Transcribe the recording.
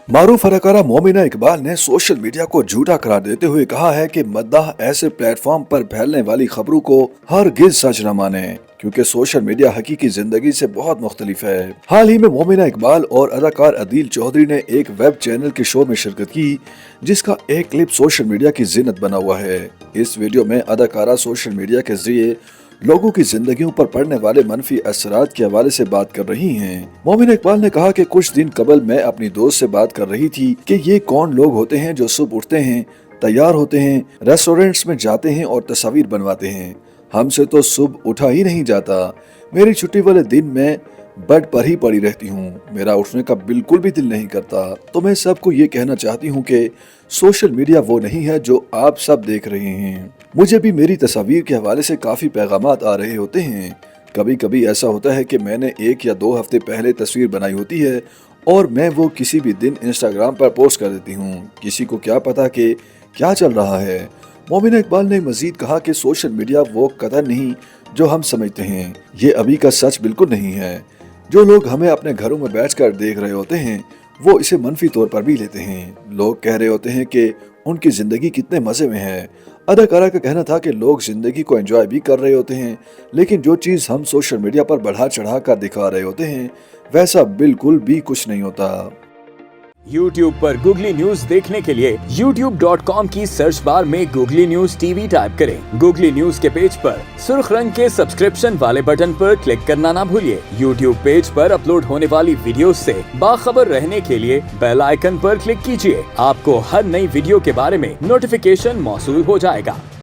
मारूफ अदाकारा मोमिना इकबाल ने social media को झूठा करार देते हुए कहा है कि मद्दाह ऐसे प्लेटफॉर्म पर फैलने वाली खबरों को हरगिज सच न माने, क्योंकि सोशल मीडिया हकीकी जिंदगी से बहुत मुख्तलिफ है। हाल ही में मोमिना इकबाल और अदाकार अदील चौधरी ने एक वेब चैनल के शो में शिरकत की, जिसका एक क्लिप सोशल मीडिया की जिन्नत बना हुआ है। इस वीडियो में अदाकारा सोशल मीडिया के जरिए लोगों की जिंदगियों पर पड़ने वाले मनफी असरात के हवाले से बात कर रही हैं। मोमिना इकबाल ने कहा कि कुछ दिन कबल मैं अपनी दोस्त से बात कर रही थी कि ये कौन लोग होते हैं जो सुबह उठते हैं, तैयार होते हैं, रेस्टोरेंट्स में जाते हैं और तस्वीर बनवाते हैं। हमसे तो सुबह उठा ही नहीं जाता। मेरी छुट्टी वाले दिन मैं बेड पर ही पड़ी रहती हूँ। मेरा उठने का बिल्कुल भी दिल नहीं करता। तो मैं सबको ये कहना चाहती हूँ कि सोशल मीडिया वो नहीं है जो आप सब देख रहे हैं। मुझे भी मेरी तस्वीर के हवाले से काफी पैगामात आ रहे होते हैं। कभी कभी ऐसा होता है कि मैंने 1 या 2 हफ्ते पहले तस्वीर बनाई होती है और मैं वो किसी भी दिन इंस्टाग्राम पर पोस्ट कर देती हूँ। किसी को क्या पता कि क्या चल रहा है। मोमिना इकबाल ने मजीद कहा कि सोशल मीडिया वो कदर नहीं जो हम समझते हैं। ये अभी का सच बिल्कुल नहीं है। जो लोग हमें अपने घरों में बैठकर देख रहे होते हैं वो इसे मनफी तौर पर भी लेते हैं। लोग कह रहे होते हैं कि उनकी जिंदगी कितने मजे में है। अदाकारा का कहना था कि लोग जिंदगी को एंजॉय भी कर रहे होते हैं, लेकिन जो चीज हम सोशल मीडिया पर बढ़ा चढ़ा कर दिखा रहे होते हैं वैसा बिल्कुल भी कुछ नहीं होता। YouTube पर गूगली न्यूज देखने के लिए youtube.com की सर्च बार में गूगली न्यूज टीवी टाइप करें। गूगली न्यूज के पेज पर सुर्ख रंग के सब्सक्रिप्शन वाले बटन पर क्लिक करना ना भूलिए। YouTube पेज पर अपलोड होने वाली वीडियोस से बाखबर रहने के लिए बेल आइकन पर क्लिक कीजिए। आपको हर नई वीडियो के बारे में नोटिफिकेशन मौसूल हो जाएगा।